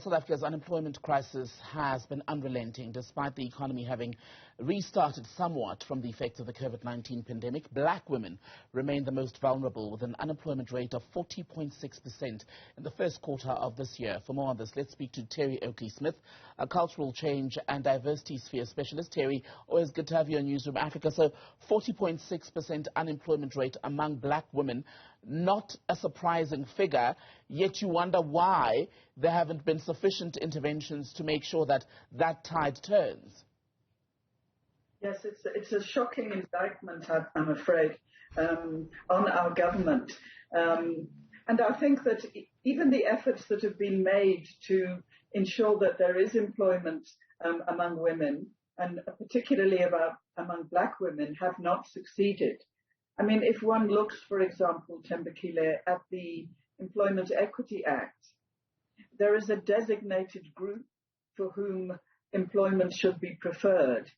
South Africa's unemployment crisis has been unrelenting. Despite the economy having restarted somewhat from the effects of the COVID-19 pandemic, black women remain the most vulnerable, with an unemployment rate of 40.6% in the first quarter of this year. For more on this, let's speak to Terry Oakley-Smith, a cultural change and diversity sphere specialist. Terry, always good to have you on Newzroom Afrika. So 40.6% unemployment rate among black women, not a surprising figure, yet you wonder why there haven't been sufficient interventions to make sure that that tide turns. Yes, it's a shocking indictment, I'm afraid, on our government. And I think that even the efforts that have been made to ensure that there is employment among women, and particularly among black women, have not succeeded. I mean, if one looks, for example, Thembekile, at the Employment Equity Act, there is a designated group for whom employment should be preferred.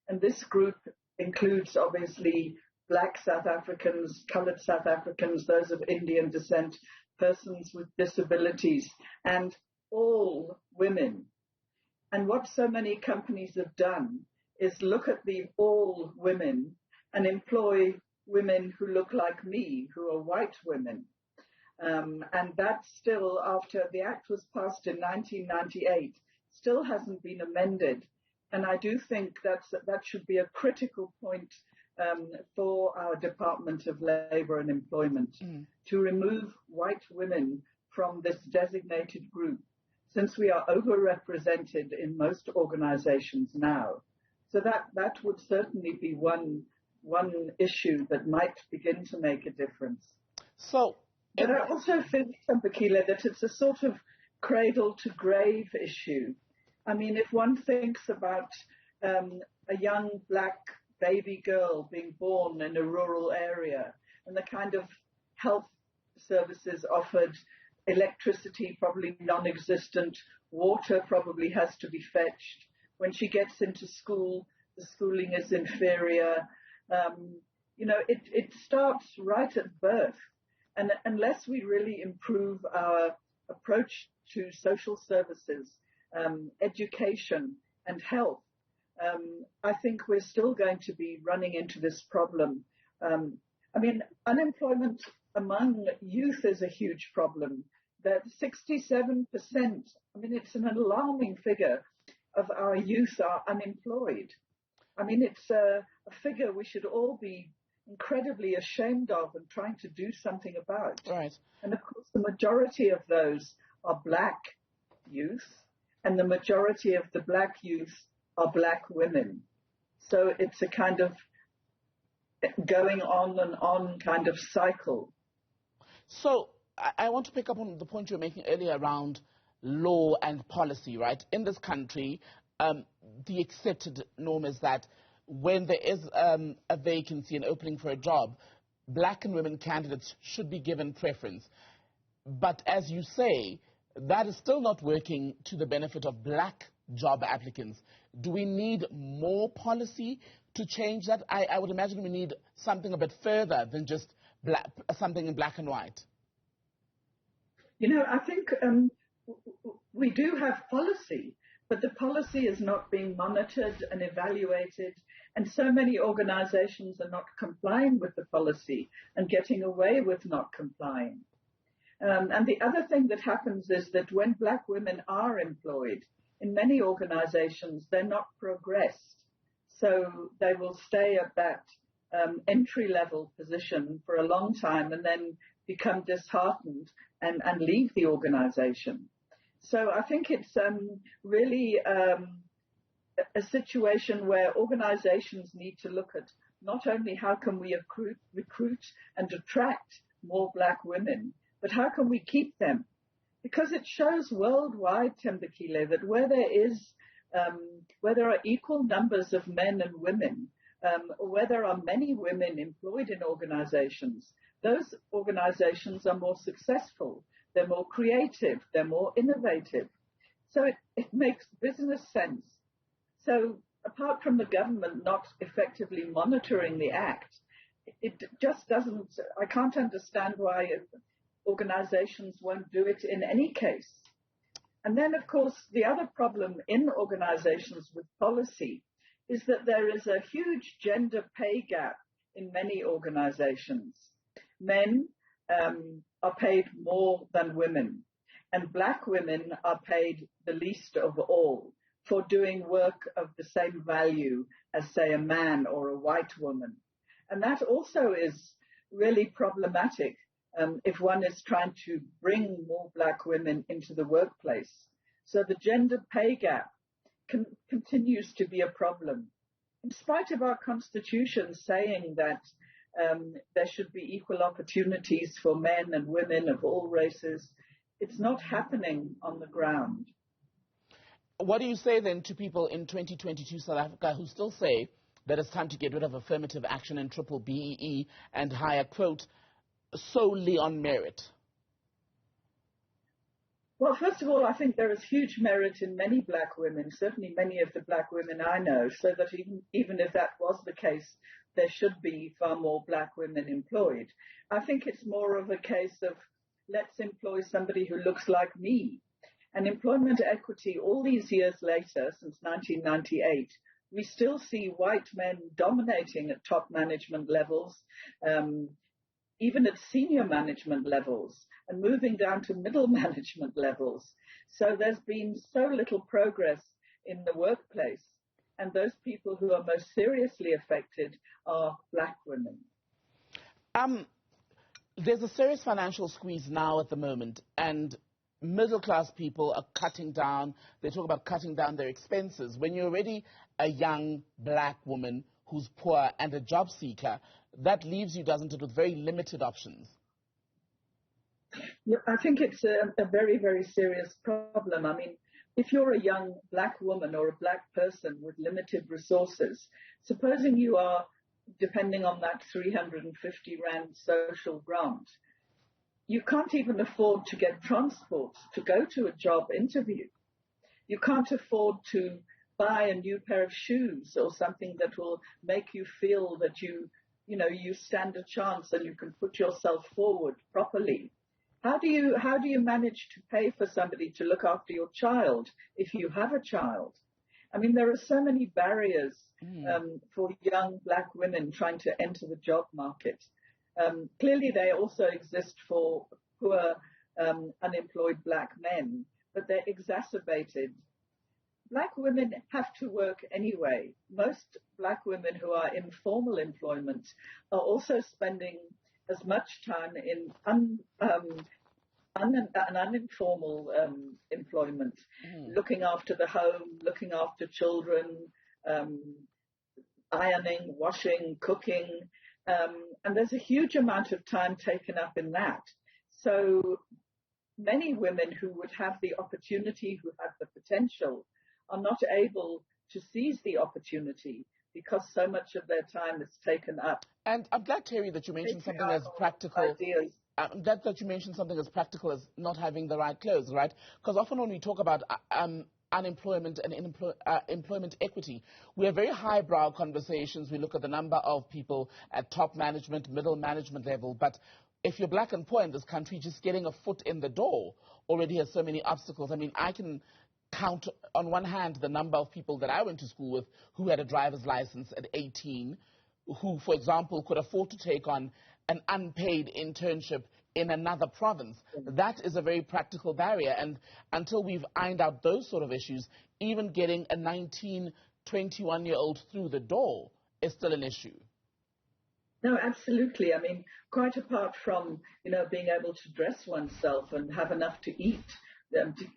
And this group includes, obviously, black South Africans, coloured South Africans, those of Indian descent, persons with disabilities, and all women. And what so many companies have done is look at the all women and employ women who look like me, who are white women. And that still, after the act was passed in 1998, still hasn't been amended. And I do think that should be a critical point for our Department of Labour and Employment, to remove white women from this designated group, since we are overrepresented in most organisations now. So that would certainly be one issue that might begin to make a difference. But I also think, Thembekile, that it's a sort of cradle-to-grave issue. I mean, if one thinks about a young black baby girl being born in a rural area and the kind of health services offered, electricity probably non-existent, water probably has to be fetched. When she gets into school, the schooling is inferior. It starts right at birth. And unless we really improve our approach to social services, education and health, I think we're still going to be running into this problem. I mean, unemployment among youth is a huge problem. That 67%, I mean, it's an alarming figure, of our youth are unemployed. I mean, it's a figure we should all be incredibly ashamed of and trying to do something about. Right. And of course, the majority of those are black youth, and the majority of the black youth are black women. So it's a kind of going on and on kind of cycle. So I want to pick up on the point you were making earlier around law and policy, right? In this country, the accepted norm is that when there is a vacancy, an opening for a job, black and women candidates should be given preference. But as you say, that is still not working to the benefit of black job applicants. Do we need more policy to change that? I would imagine we need something a bit further than just something in black and white. You know, I think we do have policy, but the policy is not being monitored and evaluated, and so many organizations are not complying with the policy and getting away with not complying. And the other thing that happens is that when black women are employed, in many organizations, they're not progressed. So they will stay at that entry-level position for a long time and then become disheartened and leave the organization. So I think it's really a situation where organizations need to look at not only how can we recruit and attract more black women, but how can we keep them? Because it shows worldwide, Thembekile, that where there are equal numbers of men and women, or where there are many women employed in organizations, those organizations are more successful. They're more creative. They're more innovative. So it makes business sense. So apart from the government not effectively monitoring the act, it just doesn't, I can't understand why organizations won't do it in any case. And then, of course, the other problem in organizations with policy is that there is a huge gender pay gap in many organizations. Men are paid more than women, and black women are paid the least of all for doing work of the same value as, say, a man or a white woman. And that also is really problematic if one is trying to bring more black women into the workplace. So the gender pay gap continues to be a problem. In spite of our constitution saying that there should be equal opportunities for men and women of all races, it's not happening on the ground. What do you say then to people in 2022 South Africa who still say that it's time to get rid of affirmative action and triple BEE and hire, quote, solely on merit? Well, first of all, I think there is huge merit in many black women, certainly many of the black women I know, so that even if that was the case, there should be far more black women employed. I think it's more of a case of let's employ somebody who looks like me. And employment equity, all these years later, since 1998, we still see white men dominating at top management levels, even at senior management levels, and moving down to middle management levels. So there's been so little progress in the workplace, and those people who are most seriously affected are black women. There's a serious financial squeeze now at the moment, and middle-class people are cutting down. They talk about cutting down their expenses. When you're already a young black woman who's poor and a job seeker, that leaves you, doesn't it, with very limited options? Yeah, I think it's a very, very serious problem. I mean, if you're a young black woman or a black person with limited resources, supposing you are depending on that 350 Rand social grant, you can't even afford to get transport to go to a job interview. You can't afford to buy a new pair of shoes or something that will make you feel that you stand a chance and you can put yourself forward properly. How do you manage to pay for somebody to look after your child if you have a child? I mean, there are so many barriers for young black women trying to enter the job market. Clearly, they also exist for poor, unemployed black men, but they're exacerbated. Black women have to work anyway. Most black women who are in formal employment are also spending as much time in uninformal employment, looking after the home, looking after children, ironing, washing, cooking. And there's a huge amount of time taken up in that. So many women who would have the opportunity, who have the potential, are not able to seize the opportunity because so much of their time is taken up. And I'm glad, Terry, that you mentioned something as practical. I'm glad that you mentioned something as practical as not having the right clothes, right? Because often when we talk about unemployment and employment equity, we have very highbrow conversations. We look at the number of people at top management, middle management level. But if you're black and poor in this country, just getting a foot in the door already has so many obstacles. I mean, I can count on one hand the number of people that I went to school with who had a driver's license at 18, who, for example, could afford to take on an unpaid internship in another province. That is a very practical barrier. And until we've ironed out those sort of issues, even getting a 19, 21-year-old through the door is still an issue. No, absolutely. I mean, quite apart from, being able to dress oneself and have enough to eat,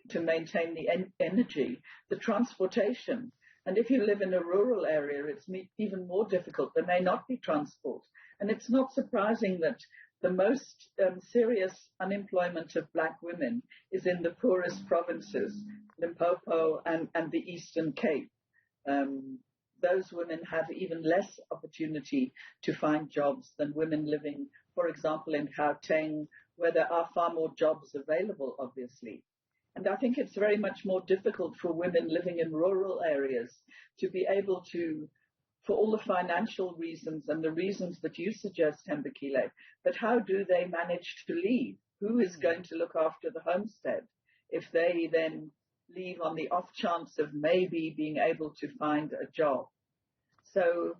to maintain the energy, the transportation. And if you live in a rural area, it's even more difficult. There may not be transport. And it's not surprising that the most serious unemployment of black women is in the poorest provinces, Limpopo and the Eastern Cape. Those women have even less opportunity to find jobs than women living, for example, in Gauteng, where there are far more jobs available, obviously. And I think it's very much more difficult for women living in rural areas to be able to, for all the financial reasons and the reasons that you suggest, Hembekile, but how do they manage to leave? Who is going to look after the homestead? if they then leave on the off chance of maybe being able to find a job. So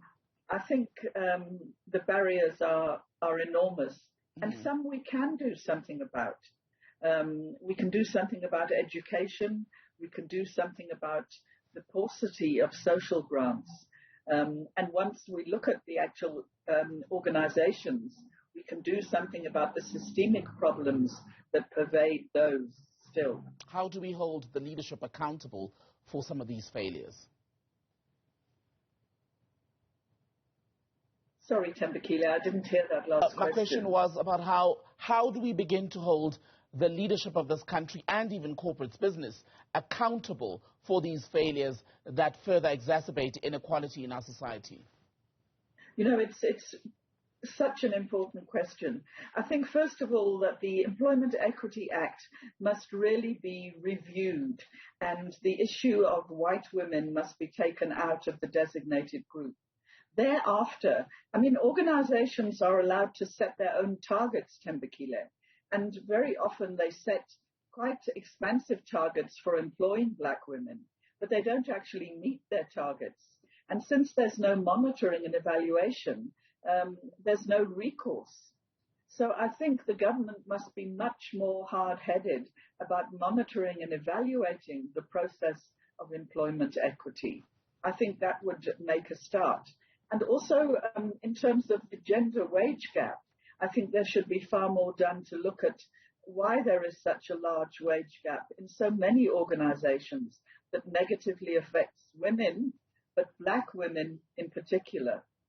I think the barriers are enormous, and some we can do something about. We can do something about education. We can do something about the paucity of social grants. And once we look at the actual organizations, we can do something about the systemic problems that pervade those still. How do we hold the leadership accountable for some of these failures? Sorry, Tembekile, I didn't hear that last question. My question was about how do we begin to hold the leadership of this country and even corporate business accountable for these failures that further exacerbate inequality in our society? You know, it's such an important question. I think, first of all, that the Employment Equity Act must really be reviewed, and the issue of white women must be taken out of the designated group. Thereafter, I mean, organizations are allowed to set their own targets, Tembekile, and very often they set quite expansive targets for employing black women, but they don't actually meet their targets. And since there's no monitoring and evaluation, there's no recourse. So I think the government must be much more hard-headed about monitoring and evaluating the process of employment equity. I think that would make a start. And also, in terms of the gender wage gap, I think there should be far more done to look at why there is such a large wage gap in so many organizations that negatively affects women, but black women in particular.